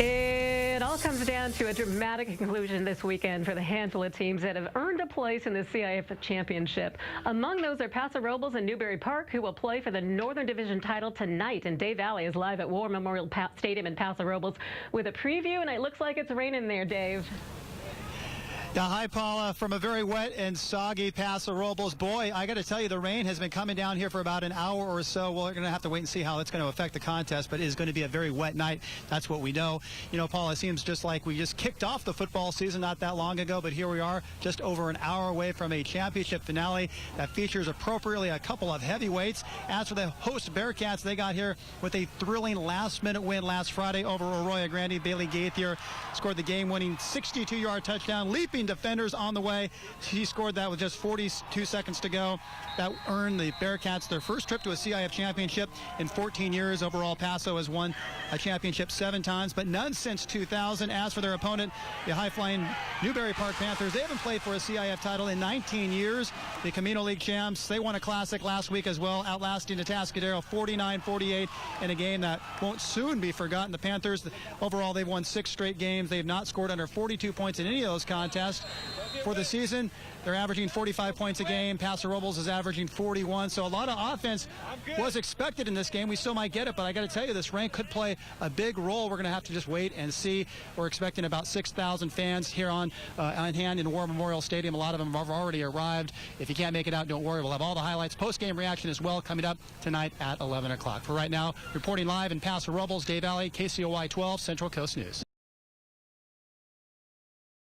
It all comes down to a dramatic conclusion this weekend for the handful of teams that have earned a place in the CIF Championship. Among those are Paso, Robles, and Newbury Park, who will play for the Northern Division title tonight. And Dave Alley is live at War Memorial Stadium in Paso, Robles with a preview, and it looks like it's raining there, Dave. Yeah, hi, Paula. From a very wet and soggy Paso Robles. Boy, I got to tell you, the rain has been coming down here for about an hour or so. Well, we're going to have to wait and see how it's going to affect the contest, but it is going to be a very wet night. That's what we know. You know, Paula, it seems just like we just kicked off the football season not that long ago, but here we are just over an hour away from a championship finale that features appropriately a couple of heavyweights. As for the host Bearcats, they got here with a thrilling last-minute win last Friday over Arroyo Grande. Bailey Gaither scored the game-winning 62-yard touchdown, leaping defenders on the way. He scored that with just 42 seconds to go. That earned the Bearcats their first trip to a CIF championship in 14 years. Overall, Paso has won a championship 7 times, but none since 2000. As for their opponent, the high-flying Newbury Park Panthers, they haven't played for a CIF title in 19 years. The Camino League champs, they won a classic last week as well, outlasting the Atascadero 49-48 in a game that won't soon be forgotten. The Panthers, overall, they've won 6 straight games. They have not scored under 42 points in any of those contests. For the season, they're averaging 45 points a game. Paso Robles is averaging 41. So a lot of offense was expected in this game. We still might get it, but I got to tell you, this rain could play a big role. We're going to have to just wait and see. We're expecting about 6,000 fans here on hand in War Memorial Stadium. A lot of them have already arrived. If you can't make it out, don't worry. We'll have all the highlights, post-game reaction as well, coming up tonight at 11 o'clock. For right now, reporting live in Paso Robles, Dave Alley, KCOY 12, Central Coast News.